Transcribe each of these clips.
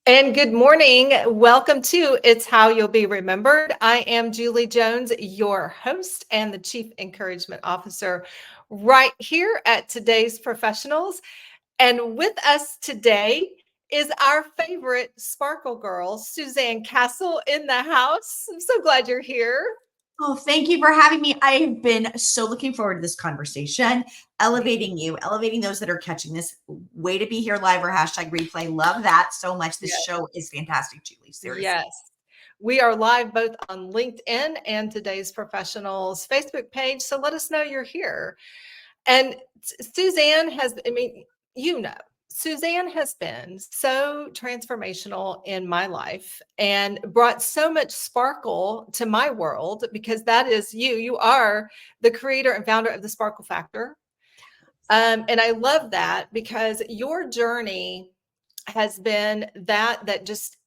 And good morning. Welcome to It's How You'll Be Remembered. I am Julie Jones, your host and the Chief Encouragement Officer right here at Today's Professionals. And with us today is our favorite Sparkle Girl, Suzanne Castle in the house. I'm so glad you're here. Oh, thank you for having me. I have been so looking forward to this conversation, elevating you, elevating those that are catching this. Way to be here live or hashtag replay. Love that so much. This Yes. show is fantastic, Julie. Seriously. Yes. We are live both on LinkedIn and Today's Professionals Facebook page. So let us know you're here. And Suzanne has, Suzanne has been so transformational in my life and brought so much sparkle to my world because that is you. You are the creator and founder of the Sparkle Factor. And I love that because your journey has been that just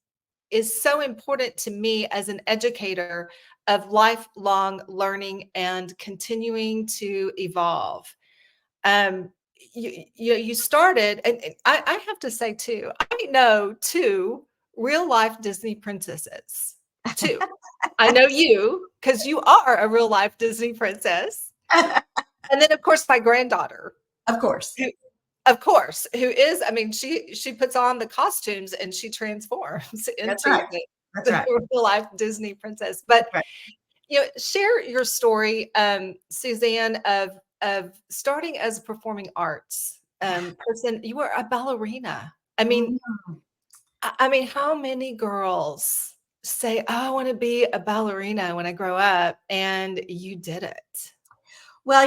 is so important to me as an educator of lifelong learning and continuing to evolve. Um, you started, and I have to say too, I know two real life Disney princesses. Two. I know you because you are a real life Disney princess. And then of course my granddaughter, Of course. who of course, who is, she puts on the costumes and she transforms That's into right. That's the right. real life Disney princess. But Right. share your story, Suzanne, of starting as a performing arts person. You were a ballerina. Mhm. How many girls say, "Oh, I want to be a ballerina when I grow up," and you did it. Well,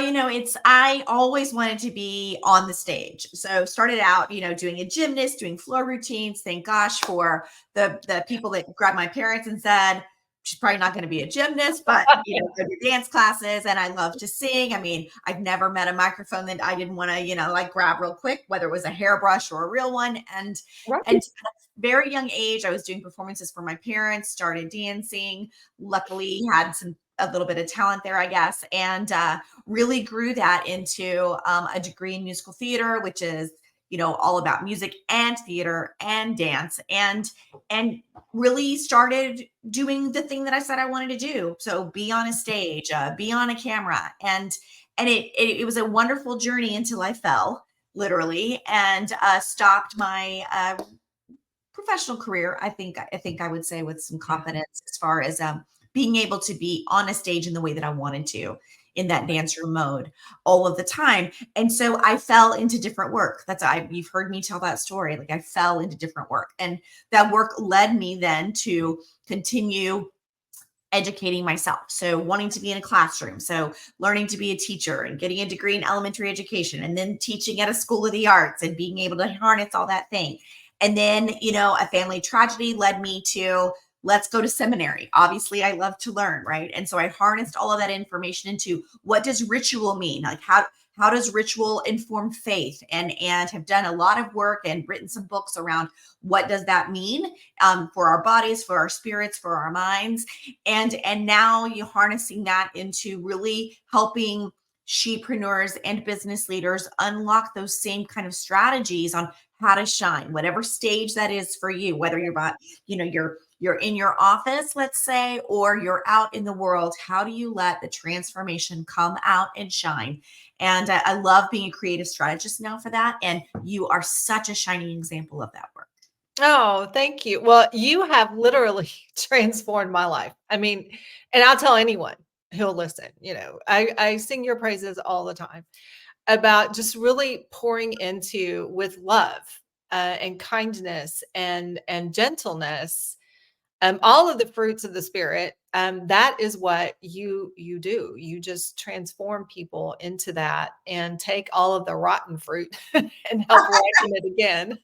I always wanted to be on the stage. So started out, doing a gymnast, doing floor routines. Thank gosh for the people that grabbed my parents and said, she's probably not going to be a gymnast, but go to dance classes. And I love to sing. I've never met a microphone that I didn't want to, like grab real quick, whether it was a hairbrush or a real one. And Right. at a very young age, I was doing performances for my parents, started dancing, luckily had a little bit of talent there, I guess. And really grew that into a degree in musical theater, which is all about music and theater and dance, and really started doing the thing that I said I wanted to do. So be on a stage, be on a camera, and it was a wonderful journey until I fell literally and stopped my professional career. I think I would say with some Yeah. confidence as far as being able to be on a stage in the way that I wanted to in that dancer mode all of the time. And so I fell into different work. You've heard me tell that story. Like I fell into different work, and that work led me then to continue educating myself. So wanting to be in a classroom. So learning to be a teacher and getting a degree in elementary education and then teaching at a school of the arts and being able to harness all that thing. And then, a family tragedy led me to let's go to seminary. Obviously, I love to learn, right? And so I harnessed all of that information into what does ritual mean? Like how does ritual inform faith? And have done a lot of work and written some books around what does that mean for our bodies, for our spirits, for our minds, and now you're harnessing that into really helping shepreneurs and business leaders unlock those same kind of strategies on how to shine, whatever stage that is for you, whether you're in your office, let's say, or you're out in the world. How do you let the transformation come out and shine? And I love being a creative strategist now for that. And you are such a shining example of that work. Oh, thank you. Well, you have literally transformed my life. And I'll tell anyone who'll listen, I sing your praises all the time about just really pouring into with love and kindness and gentleness, all of the fruits of the spirit. That is what you do. You just transform people into that and take all of the rotten fruit and help ripen it again.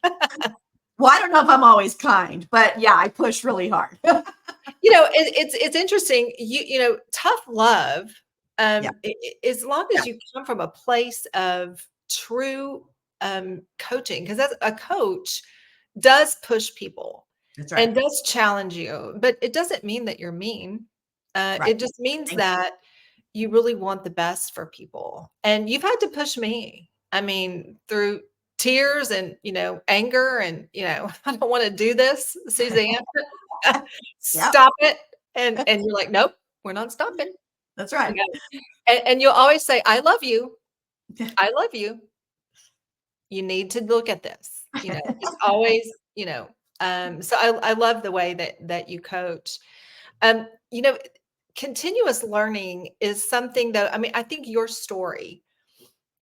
Well, I don't know if I'm always kind, but yeah, I push really hard. It's interesting. Tough love. Yeah, As long yeah, as you come from a place of true coaching, because that's a coach does push people that's right. and does challenge you, but it doesn't mean that you're mean. Right. It just means Thank you. that you really want the best for people, and you've had to push me. Through tears and, anger and, I don't want to do this, Suzanne. Yep. Stop it. And you're like, nope, we're not stopping. That's right. And you'll always say, I love you. I love you. You need to look at this, just always, so I love the way that you coach. Um, you know, continuous learning is something that, I mean, I think your story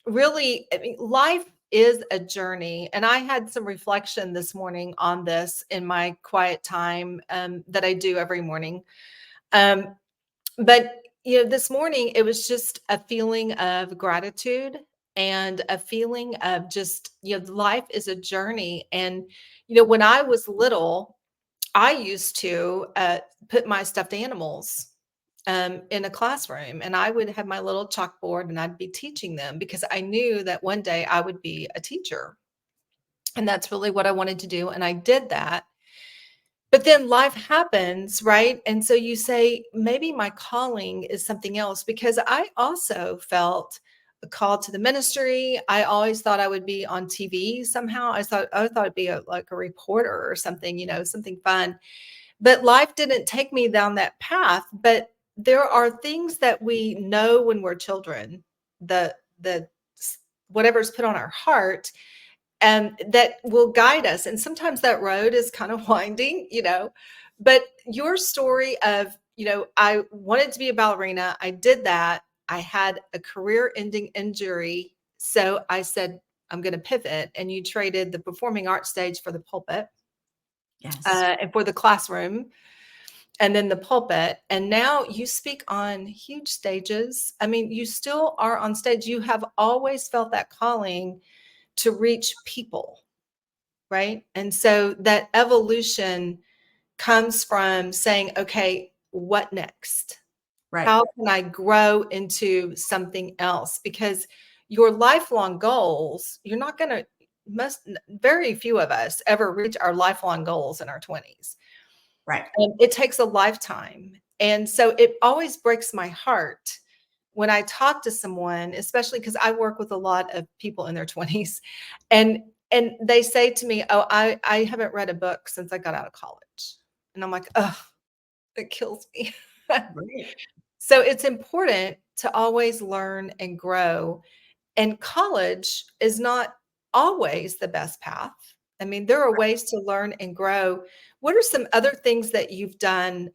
really, I mean, life is a journey. And I had some reflection this morning on this in my quiet time that I do every morning. Um, but, this morning it was just a feeling of gratitude and a feeling of just, life is a journey. And, when I was little, I used to put my stuffed animals in a classroom, and I would have my little chalkboard and I'd be teaching them because I knew that one day I would be a teacher. And that's really what I wanted to do. And I did that. But then life happens, right? And so you say, maybe my calling is something else because I also felt a call to the ministry. I always thought I would be on TV somehow. I thought it'd be like a reporter or something, something fun. But life didn't take me down that path. But there are things that we know when we're children, the whatever's put on our heart and that will guide us. And sometimes that road is kind of winding, but your story of, I wanted to be a ballerina. I did that. I had a career ending injury. So I said, I'm going to pivot. And you traded the performing arts stage for the pulpit Yes. and for the classroom and then the pulpit. And now you speak on huge stages. I mean, you still are on stage. You have always felt that calling to reach people. Right. And so that evolution comes from saying, okay, what next? Right. How can I grow into something else? Because your lifelong goals, you're not going to, very few of us ever reach our lifelong goals in our 20s. Right. And it takes a lifetime. And so it always breaks my heart when I talk to someone, especially because I work with a lot of people in their 20s, and they say to me, "Oh, I haven't read a book since I got out of college." And I'm like, "Oh, it kills me." Right. So it's important to always learn and grow. And college is not always the best path. I mean, there are ways to learn and grow. What are some other things that you've done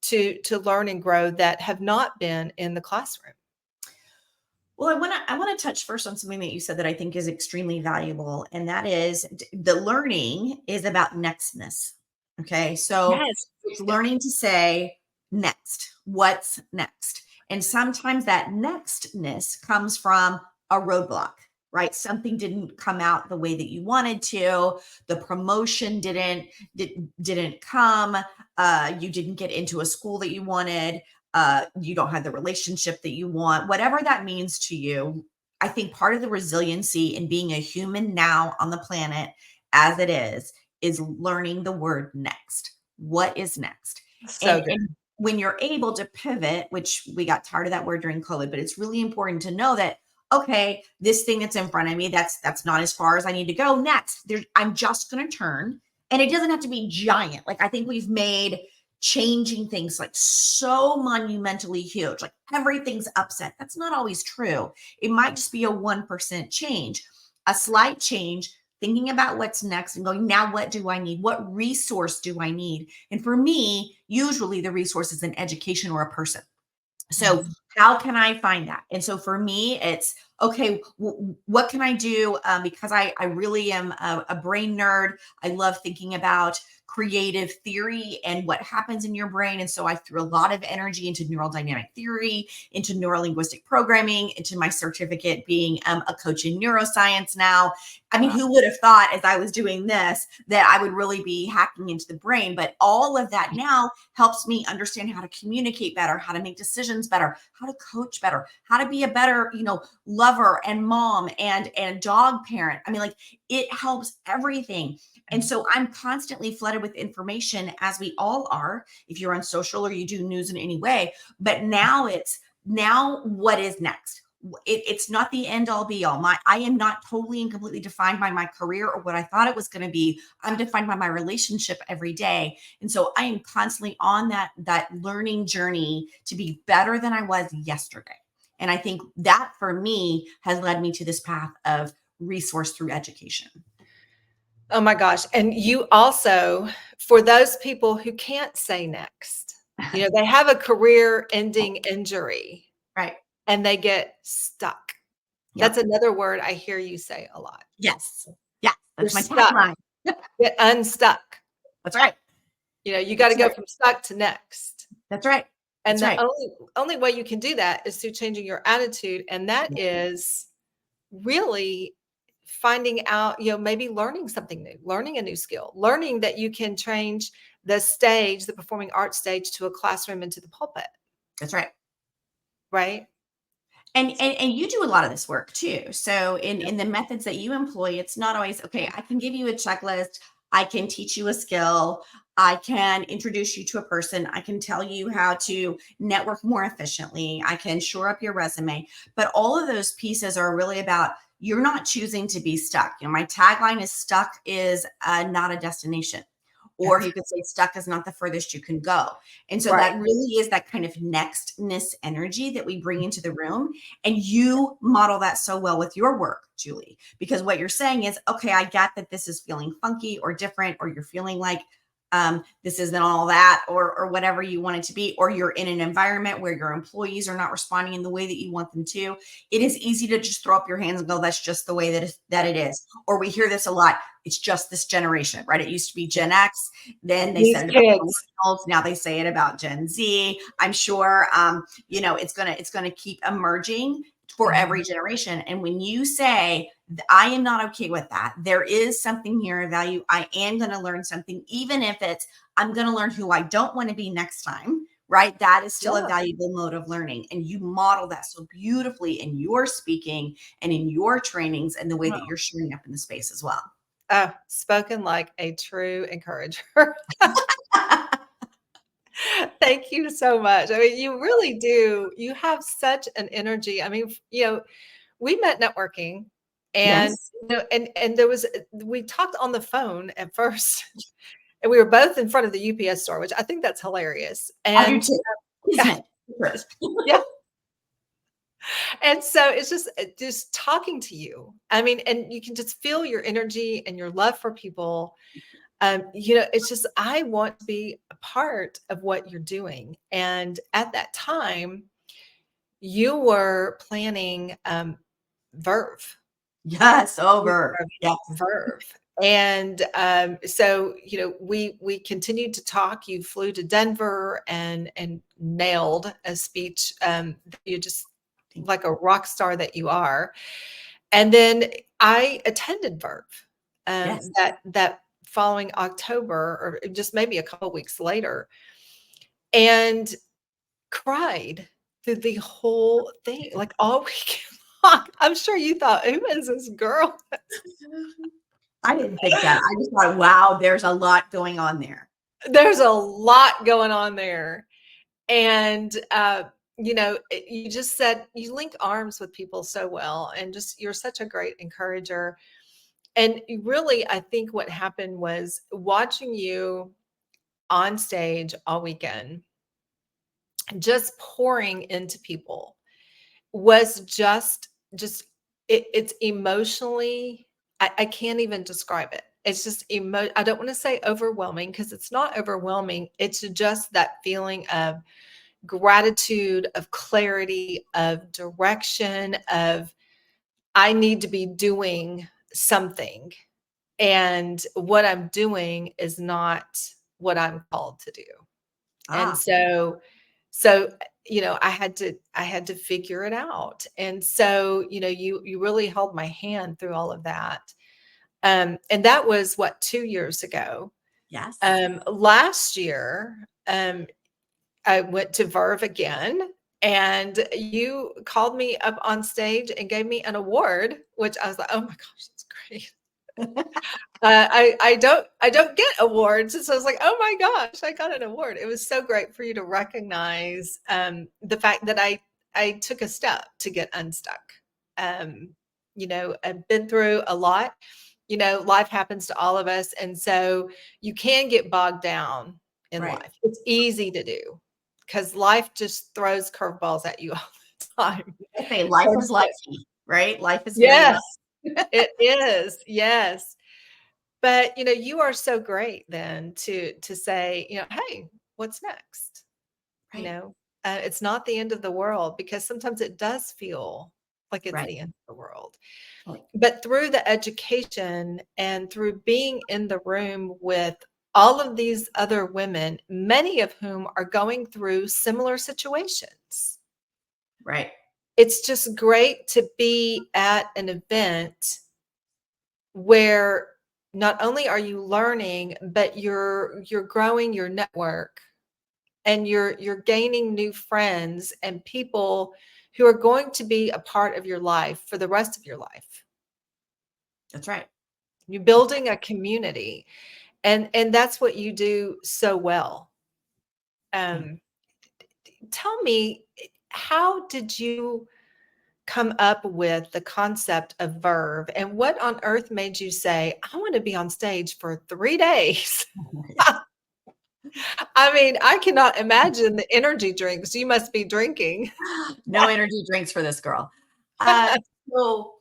to learn and grow that have not been in the classroom? Well, I want to touch first on something that you said that I think is extremely valuable, and that is the learning is about nextness. Okay, so Yes. it's learning to say next, what's next, and sometimes that nextness comes from a roadblock, right? Something didn't come out the way that you wanted to. The promotion didn't come. You didn't get into a school that you wanted. You don't have the relationship that you want, whatever that means to you. I think part of the resiliency in being a human now on the planet as it is learning the word next. What is next? So And, good. and when you're able to pivot, which we got tired of that word during COVID, but it's really important to know that, okay, this thing that's in front of me, that's not as far as I need to go next. I'm just going to turn. And it doesn't have to be giant. Like I think we've made changing things like so monumentally huge, like everything's upset. That's not always true. It might just be a 1% change, a slight change, thinking about what's next and going, now what do I need? What resource do I need? And for me, usually the resource is an education or a person. So Mhm. how can I find that? And so for me, it's okay. What can I do? Because I really am a brain nerd. I love thinking about creative theory and what happens in your brain. And so I threw a lot of energy into neural dynamic theory, into neurolinguistic programming, into my certificate being a coach in neuroscience now. I mean, Wow. who would have thought as I was doing this that I would really be hacking into the brain? But all of that now helps me understand how to communicate better, how to make decisions better, how to coach better, how to be a better, lover and mom and dog parent. I mean, like it helps everything. And so I'm constantly flooded with information as we all are, if you're on social or you do news in any way. But now what is next? it's not the end all be all. I am not totally and completely defined by my career or what I thought it was going to be. I'm defined by my relationship every day. And so I am constantly on that learning journey to be better than I was yesterday. And I think that for me has led me to this path of resource through education. Oh my gosh. And you also, for those people who can't say next, they have a career ending injury Right. and they get stuck. That's Yep. another word I hear you say a lot. Yes. Yeah. You're That's my stuck. tagline. Get unstuck. That's right. You got to That's go right. from stuck to next. That's right. And That's the right. only way you can do that is through changing your attitude. And that is really finding out, maybe learning something new, learning a new skill, learning that you can change the stage, the performing arts stage, to a classroom and to the pulpit, That's right. right? And you do a lot of this work too. So Yep. in the methods that you employ, it's not always, okay, I can give you a checklist, I can teach you a skill, I can introduce you to a person, I can tell you how to network more efficiently, I can shore up your resume. But all of those pieces are really about you're not choosing to be stuck. My tagline is stuck is not a destination. Or That's you could say stuck is not the furthest you can go. And so right. that really is that kind of nextness energy that we bring into the room. And you model that so well with your work, Julie, because what you're saying is, okay, I get that this is feeling funky or different, or you're feeling like this isn't all that, or whatever you want it to be, or you're in an environment where your employees are not responding in the way that you want them to. It is easy to just throw up your hands and go, that's just the way that it is. Or we hear this a lot. It's just this generation, right? It used to be Gen X. Then they These said it about kids. millennials. Now they say it about Gen Z. I'm sure, it's gonna keep emerging for every generation. And when you say, I am not okay with that, there is something here of value. I am going to learn something, even if it's, I'm going to learn who I don't want to be next time, right? That is still a Yeah. valuable mode of learning. And you model that so beautifully in your speaking and in your trainings and the way that you're showing up in the space as well. Oh, spoken like a true encourager. Thank you so much. I mean, you really do. You have such an energy. I mean, we met networking, and Yes. and there was we talked on the phone at first, and we were both in front of the UPS store, which I think that's hilarious. I do And too. Isn't it? yeah, and so it's just talking to you. I mean, and you can just feel your energy and your love for people. It's just I want to be a part of what you're doing. And at that time, you were planning Verve. Yes, over. Yes. Verve. And so we continued to talk. You flew to Denver and nailed a speech. You just like a rock star that you are. And then I attended Verve Yes. that following October, or just maybe a couple weeks later, and cried through the whole thing, like all week long. I'm sure you thought, who is this girl? I didn't think that. I just thought, wow, there's a lot going on there. There's a lot going on there. And, you just said you link arms with people so well, and just you're such a great encourager. And really, I think what happened was watching you on stage all weekend, just pouring into people was it's emotionally, I can't even describe it. It's just I don't want to say overwhelming, because it's not overwhelming. It's just that feeling of gratitude, of clarity, of direction, of I need to be doing something. And what I'm doing is not what I'm called to do. And Ah, so I had to figure it out. And so, you really held my hand through all of that. And that was what, 2 years ago. yes. Last year, I went to Verve again, and you called me up on stage and gave me an award, which I was like, oh my gosh, that's great. I don't get awards, and so I was like, oh my gosh, I got an award. It was so great for you to recognize the fact that I took a step to get unstuck. Um, I've been through a lot. Life happens to all of us. And so you can get bogged down in Right. life. It's easy to do because life just throws curveballs at you all the time. I say life And is lifey, right? Life is very life. yes, it is. Yes. But you are so great then to say, hey, what's next? You Right. know, it's not the end of the world because sometimes it does feel like it's Right. the end of the world. Right. But through the education and through being in the room with all of these other women, many of whom are going through similar situations, Right. it's just great to be at an event where not only are you learning, but you're growing your network and you're gaining new friends and people who are going to be a part of your life for the rest of your life. That's right. You're building a community, and that's what you do so well. Thank Um, Tell me, how did you come up with the concept of Verve, and what on earth made you say, "I want to be on stage for 3 days"? you. I mean, I cannot imagine the energy drinks you must be drinking. No energy drinks for this girl. Uh, so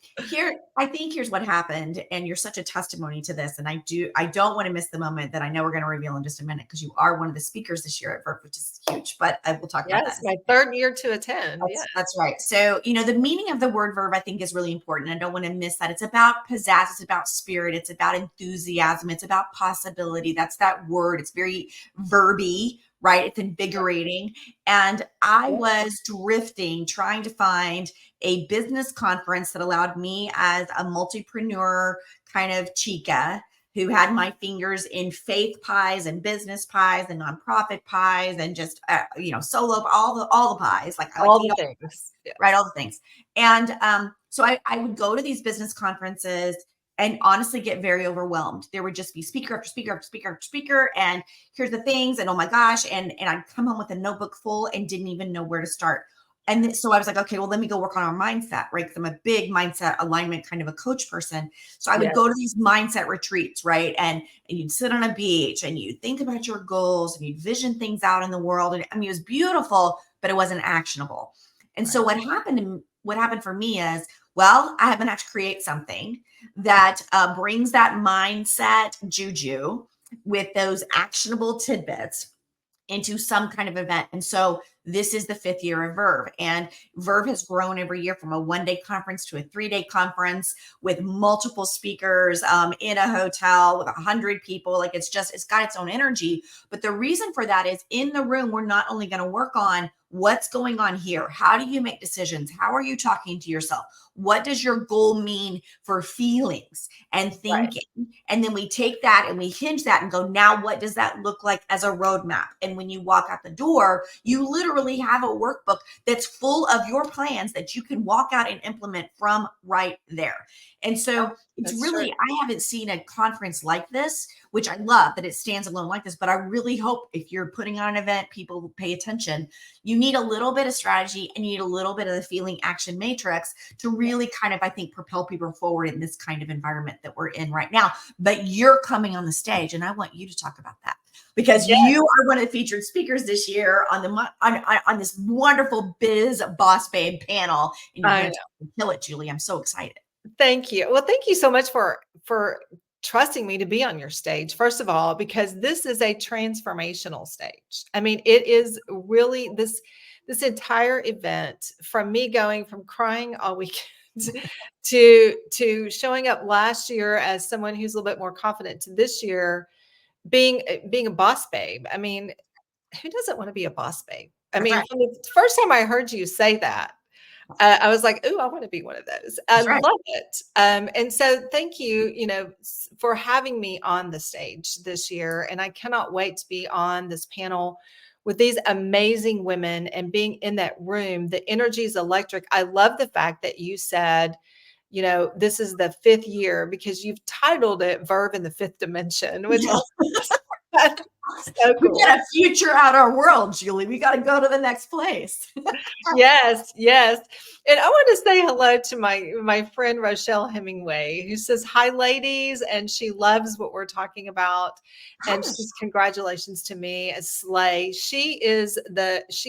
I think here's what happened, and you're such a testimony to this. And I don't want to miss the moment that I know we're going to reveal in just a minute because you are one of the speakers this year at VERVE, which is huge. But I will talk about that. Yes, my 3rd year to attend, yeah. That's right. So, the meaning of the word verve, I think, is really important. I don't want to miss that. It's about pizzazz. It's about spirit. It's about enthusiasm. It's about possibility. That's that word. It's very verby, right? It's invigorating. And I Yeah. was drifting, trying to find a business conference that allowed me as a multipreneur kind of chica who had my fingers in faith pies and business pies and nonprofit pies and just solo, all the pies. Like I like to All eat the all, things, right, yes. all the things. And so I would go to these business conferences and honestly get very overwhelmed. There would just be speaker after speaker after speaker after speaker, and here's the things, and oh my gosh, and I'd come home with a notebook full and didn't even know where to start. And so I was like, okay, well, let me go work on our mindset, right? Because I'm a big mindset alignment kind of a coach person. So I would Yes, go to these mindset retreats, right? And you'd sit on a beach and you'd think about your goals and you'd vision things out in the world. And I mean, it was beautiful, but it wasn't actionable. And so right. what happened for me is, well, I have been asked to create something that brings that mindset juju with those actionable tidbits into some kind of event. And so this is the 5th year of VERVE. And VERVE has grown every year from a 1-day conference to a 3-day conference with multiple speakers in a hotel with 100 people. Like it's got its own energy. But the reason for that is in the room, we're not only going to work on what's going on here. How do you make decisions? How are you talking to yourself? What does your goal mean for feelings and Right. thinking? And then we take that and we hinge that and go, now what does that look like as a roadmap? And when you walk out the door, you literally have a workbook that's full of your plans that you can walk out and implement from right there. And Oh, so it's that's true. really, I haven't seen a conference like this, which I love that it stands alone like this. But I really hope if you're putting on an event, people will pay attention. You need a little bit of strategy and you need a little bit of the feeling action matrix to really kind of, I think, propel people forward in this kind of environment that we're in right now. But you're coming on the stage, and I want you to talk about that because Yeah, you are one of the featured speakers this year on this wonderful Biz Boss Babe panel, and you're I going know. to kill it, Julie. I'm so excited. Thank you. Well, thank you so much for trusting me to be on your stage, first of all, because this is a transformational stage. I mean, it is really this entire event, from me going from crying all weekend to showing up last year as someone who's a little bit more confident, to this year being a boss babe. I mean, who doesn't want to be a boss babe? I That's mean, right. from the first time I heard you say that, I was like, "Ooh, I want to be one of those." I That's right. love it. And so thank you, for having me on the stage this year. And I cannot wait to be on this panel with these amazing women and being in that room. The energy is electric. I love the fact that you said, this is the 5th year because you've titled it Verve in the Fifth Dimension, which I Yes. So We cool. got to future out our world, Julie. We got to go to the next place. Yes, yes. And I want to say hello to my friend Rochelle Hemingway, who says hi, ladies, and she loves what we're talking about. Hi, And she Michelle. says congratulations to me as Slay. She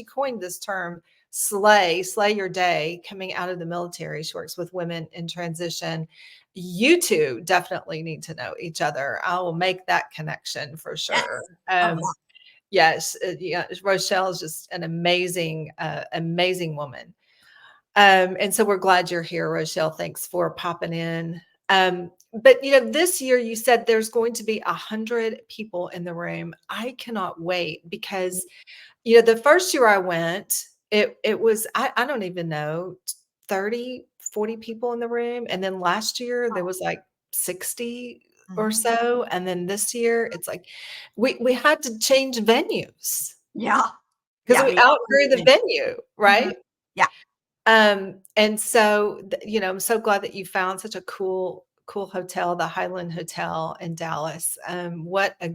coined this term slay your day, coming out of the military. She works with women in transition. You two definitely need to know each other. I will make that connection for Yes. sure. Oh, yeah. Yes, yeah, Rochelle is just an amazing, amazing woman. And so we're glad you're here, Rochelle. Thanks for popping in. But this year you said there's going to be 100 people in the room. I cannot wait because the first year I went, it was I don't even know 30, 40 people in the room, and then last year there was like 60 or Mhm. so, and then this year it's like we had to change venues Yeah. because Yeah. we We outgrew the absolutely. venue, Mhm. right? Yeah. And so, I'm so glad that you found such a cool hotel, the Highland Hotel in Dallas. What a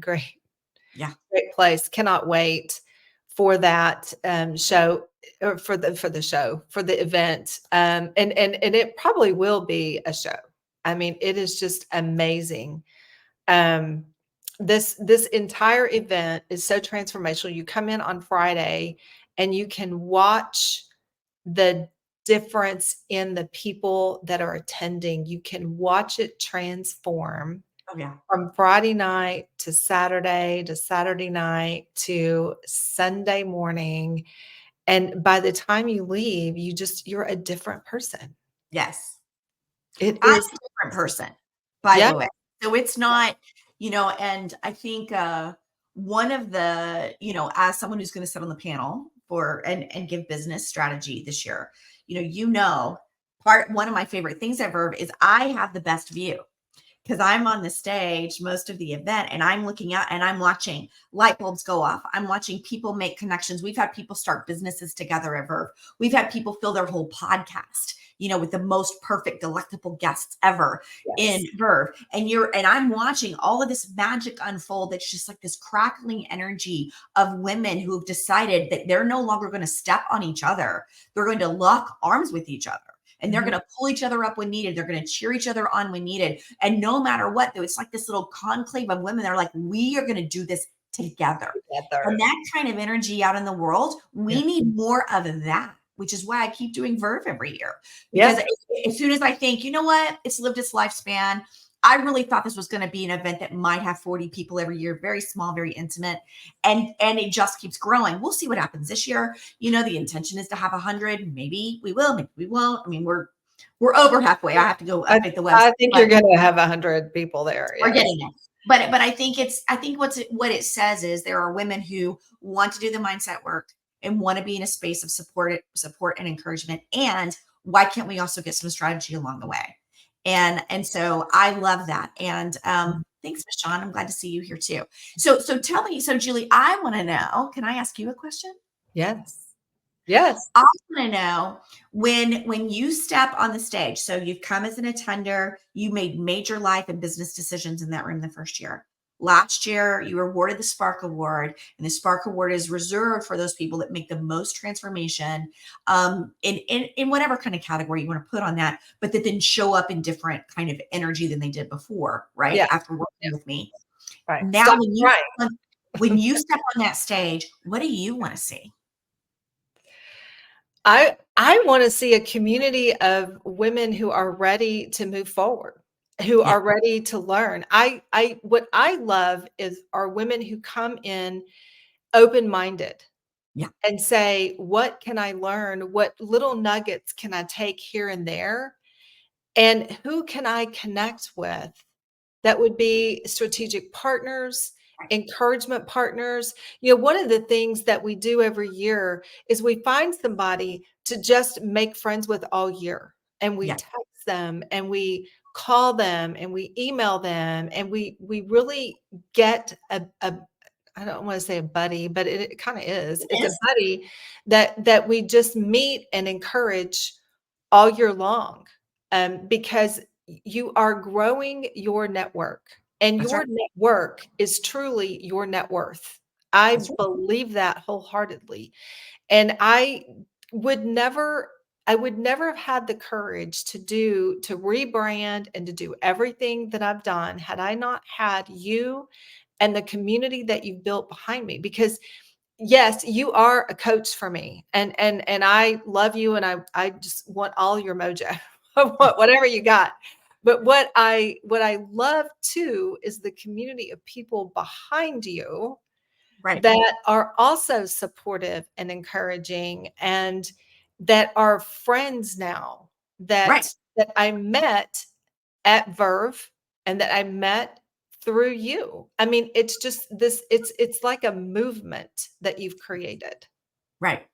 Yeah. great place. Cannot wait for that show or for the event. And it probably will be a show. I mean, it is just amazing. Um, this entire event is so transformational. You come in on Friday and you can watch the difference in the people that are attending. You can watch it transform Oh, yeah. from Friday night to Saturday night to Sunday morning. And by the time you leave, you're a different person. Yes. It I'm is, a different person, by yeah, the way. So it's not, and I think one of the, as someone who's going to sit on the panel for and give business strategy this year, one of my favorite things at Verve is I have the best view because I'm on the stage most of the event and I'm looking out and I'm watching light bulbs go off. I'm watching people make connections. We've had people start businesses together at Verve. We've had people fill their whole podcast, with the most perfect, delectable guests ever in yes. Verve. And I'm watching all of this magic unfold. It's just like this crackling energy of women who have decided that they're no longer going to step on each other. They're going to lock arms with each other. And they're Mhm. going to pull each other up when needed. They're going to cheer each other on when needed. And no matter what, though, it's like this little conclave of women. They're like, we are going to do this together. And Together. that kind of energy out in the world, Yeah. we need more of that, which is why I keep doing Verve every year. Because Yeah. as soon as I think, you know what, it's lived its lifespan. I really thought this was going to be an event that might have 40 people every year, very small, very intimate, and it just keeps growing. We'll see what happens this year. The intention is to have 100. Maybe we will, maybe we won't. I mean, we're over halfway. I have to go I, update the I website, think but you're going to have 100 people there. we're Yes. getting it. But I think what it says is there are women who want to do the mindset work and want to be in a space of support and encouragement. And why can't we also get some strategy along the way? And so I love that. And thanks, Miss Shawn. I'm glad to see you here too. So tell me, so Julie, I want to know, can I ask you a question? Yes. Yes. I want to know when you step on the stage. So you've come as an attender, you made major life and business decisions in that room the first year. Last year, you were awarded the Spark Award, and the Spark Award is reserved for those people that make the most transformation in whatever kind of category you want to put on that, but that then show up in different kind of energy than they did before, right? Yeah. After Yeah. working with me. Right. Now, Stop crying. when you step on that stage, what do you want to see? I want to see a community of women who are ready to move forward, who Yeah, are ready to learn. What I love is are women who come in open-minded yeah, and say, "What can I learn? What little nuggets can I take here and there? And who can I connect with that would be strategic partners, right. encouragement partners?" One of the things that we do every year is we find somebody to just make friends with all year. And we Yeah. text them and we call them and we email them and we really get a I don't want to say a buddy, but it kind of is. It It's a is. buddy that we just meet and encourage all year long, because you are growing your network. And That's right. your network is truly your net worth. I That's right. believe that wholeheartedly. And would never I would never have had the courage to rebrand and to do everything that I've done had I not had you and the community that you've built behind me. Because yes, you are a coach for me, and I love you, and I just want all your mojo. I want whatever you got. But what I love too is the community of people behind you Right. that are also supportive and encouraging, and that are friends now, Right. that I met at Verve and that I met through you. I mean, it's just this, it's like a movement that you've created. Right.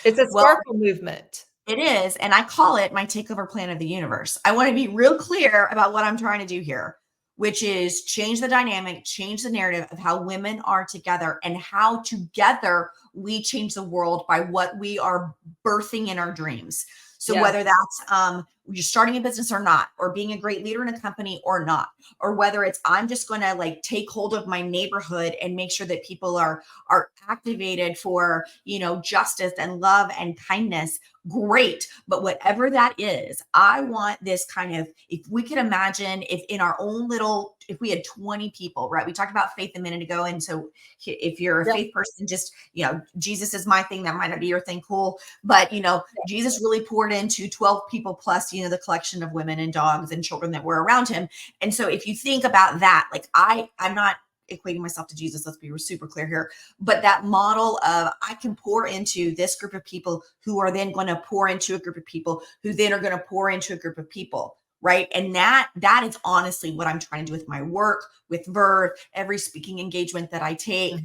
It's a Well, sparkle movement. it is, and I call it my takeover plan of the universe. I want to be real clear about what I'm trying to do here, which is change the dynamic, change the narrative of how women are together and how together we change the world by what we are birthing in our dreams. So Yes. whether that's you're starting a business or not, or being a great leader in a company or not, or whether it's I'm just going to like take hold of my neighborhood and make sure that people are activated for, justice and love and kindness, great. But whatever that is, I want this kind of, if we could imagine if in our own little, if we had 20 people, right? We talked about faith a minute ago. And so if you're a Yep. faith person, just, Jesus is my thing. That might not be your thing. Cool. But, Jesus really poured into 12 people plus, the collection of women and dogs and children that were around him. And so if you think about that, like I'm not equating myself to Jesus. Let's be super clear here. But that model of I can pour into this group of people who are then going to pour into a group of people who then are going to pour into a group of people. Right. And that is honestly what I'm trying to do with my work, with Verve, every speaking engagement that I take,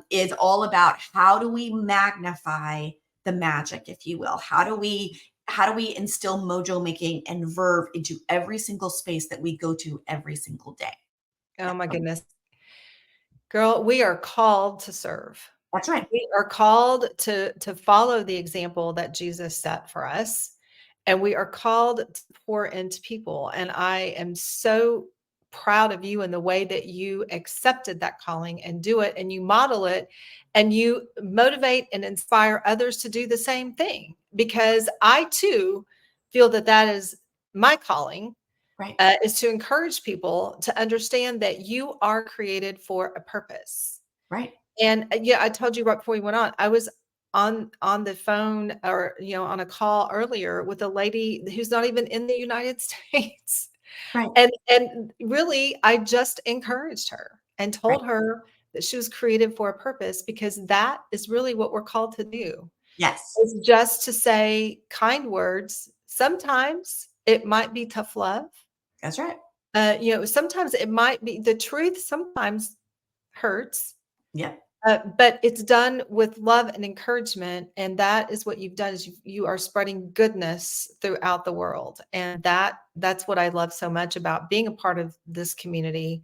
is all about how do we magnify the magic, if you will? How do we instill mojo making and Verve into every single space that we go to every single day? Oh my goodness. Girl, we are called to serve. That's right. We are called to follow the example that Jesus set for us, and we are called to pour into people. And I am so proud of you in the way that you accepted that calling and do it, and you model it, and you motivate and inspire others to do the same thing. Because I too feel that that is my calling, Right. is to encourage people to understand that you are created for a purpose. Right. And yeah, I told you right before we went on, I was on the phone, or on a call earlier with a lady who's not even in the United States. Right. And really I just encouraged her and Right. told her that she was created for a purpose, because that is really what we're called to do, Yes. is just to say kind words. Sometimes it might be tough love. That's right. Sometimes it might be the truth, sometimes hurts. Yeah. But it's done with love and encouragement, and that is what you've done, is you are spreading goodness throughout the world, and that's what I love so much about being a part of this community,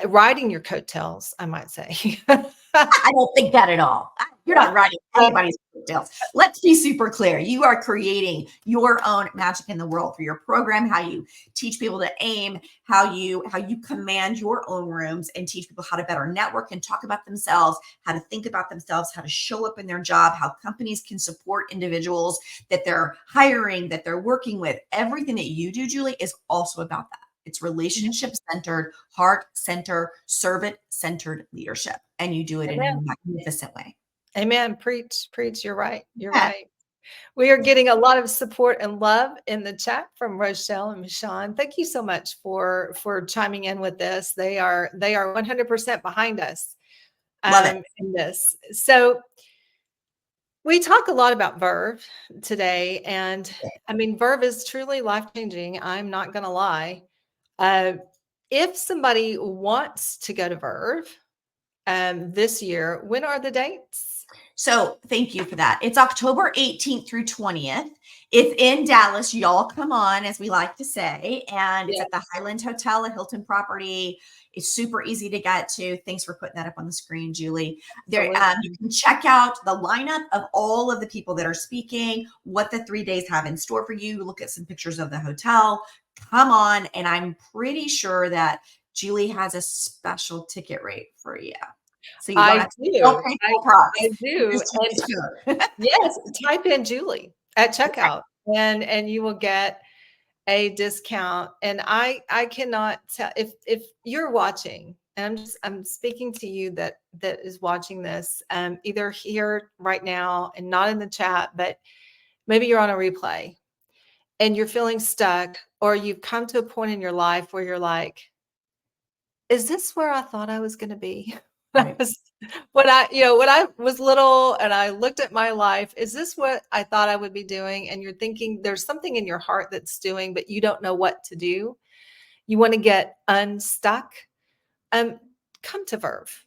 riding your coattails, I might say. I don't think that at all. You're not writing Um, anybody's coattails. Let's be super clear. You are creating your own magic in the world through your program, how you teach people to aim, how you command your own rooms and teach people how to better network and talk about themselves, how to think about themselves, how to show up in their job, how companies can support individuals that they're hiring, that they're working with. Everything that you do, Julie, is also about that. It's relationship centered, heart centered, servant centered leadership. And you do it in a Amen. magnificent way. Amen. Preach, preach. You're right. You're Yeah. right. We are getting a lot of support and love in the chat from Rochelle and Michonne. Thank you so much for chiming in with this. They are 100% behind us Love it. in this. So we talk a lot about Verve today, and I mean, Verve is truly life changing. I'm not going to lie. Uh, if somebody wants to go to Verve this year, when are the dates? So thank you for that. It's October 18th through 20th. It's in Dallas. Y'all come on, as we like to say. And it's Yeah, at the Highland Hotel, a Hilton property. It's super easy to get to. Thanks for putting that up on the screen, Julie. There, absolutely. you can check out the lineup of all of the people that are speaking, what the 3 days have in store for you. Look at some pictures of the hotel. Come on. And I'm pretty sure that Julie has a special ticket rate for you. So you I want to don't do. pay full price. I do. Just And use code. yes, type in Julie at checkout and you will get a discount. And I cannot tell if you're watching, and I'm speaking to you that is watching this, either here right now and not in the chat, but maybe you're on a replay and you're feeling stuck, or you've come to a point in your life where you're like, is this where I thought I was going to be? Right. When I was little and I looked at my life, is this what I thought I would be doing? And you're thinking there's something in your heart that's doing, but you don't know what to do. You want to get unstuck. Um, come to Verve.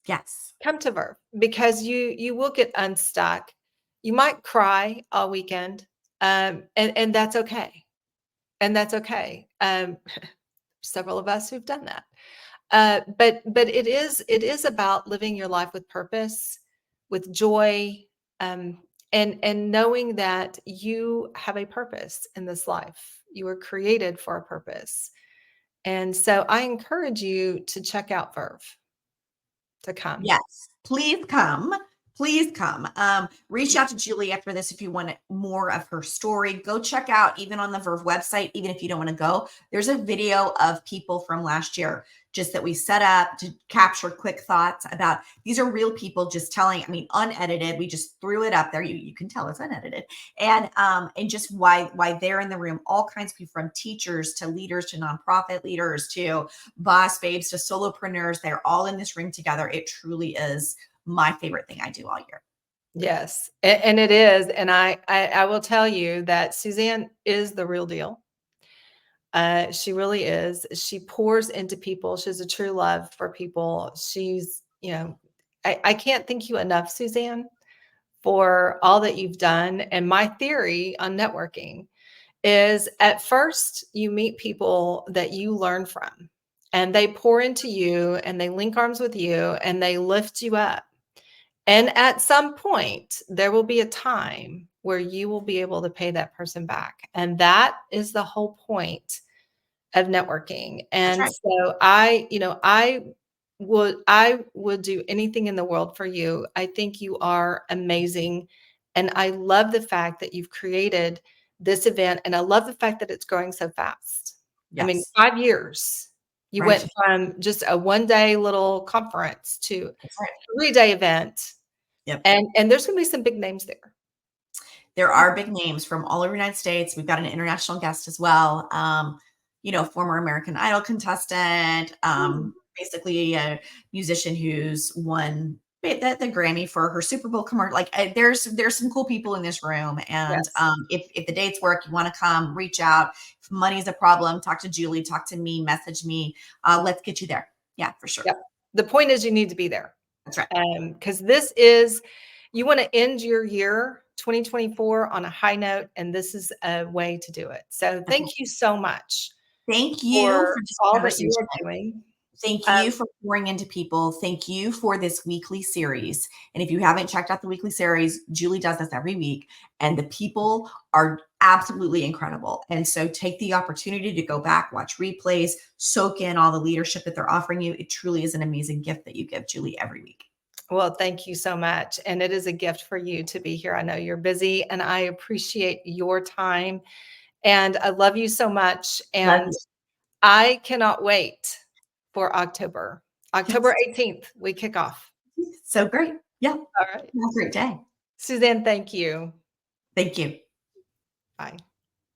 Yes. Come to Verve, because you will get unstuck. You might cry all weekend. And that's okay. And that's okay. Several of us who've done that. But it is about living your life with purpose, with joy, and knowing that you have a purpose in this life. You were created for a purpose. And so I encourage you to check out Verve, to come. Yes, please come. Please come. Reach out to Julie after this if you want more of her story. Go check out, even on the Verve website, even if you don't want to go, there's a video of people from last year just that we set up to capture quick thoughts about. These are real people just telling, I mean, unedited. We just threw it up there. You can tell it's unedited. And just why they're in the room, all kinds of people, from teachers to leaders to nonprofit leaders to boss babes to solopreneurs. They're all in this room together. It truly is my favorite thing I do all year. Yes, and it is. And I will tell you that Suzanne is the real deal. She really is. She pours into people. She has a true love for people. I can't thank you enough, Suzanne, for all that you've done. And my theory on networking is, at first you meet people that you learn from, and they pour into you and they link arms with you and they lift you up. And at some point, there will be a time where you will be able to pay that person back. And that is the whole point of networking. That's And right. so I would do anything in the world for you. I think you are amazing. And I love the fact that you've created this event. And I love the fact that it's growing so fast. I mean, Yes. 5 years. You Right. went from just a one-day little conference to That's right. a 3-day event. Yep. And there's going to be some big names there. There are big names from all over the United States. We've got an international guest as well. Former American Idol contestant, basically a musician who's won the Grammy for her Super Bowl commercial. Like, there's some cool people in this room. And Yes. if the dates work, you want to come, reach out. If money's a problem, talk to Julie, talk to me, message me. Let's get you there. Yeah, for sure. Yep. The point is, you need to be there. That's right. Because you want to end your year 2024 on a high note, and this is a way to do it. So thank you so much Thank you for for this all that you conversation. are doing. Thank you for pouring into people. Thank you for this weekly series. And if you haven't checked out the weekly series, Julie does this every week, and the people are absolutely incredible. And so take the opportunity to go back, watch replays, soak in all the leadership that they're offering you. It truly is an amazing gift that you give Julie every week. Well, thank you so much. And it is a gift for you to be here. I know you're busy, and I appreciate your time. And I love you so much. Love And you. I cannot wait for October. Yes. October 18th, we kick off. So great. Yeah. All right. Have a great day. Suzanne, thank you. Thank you. Bye.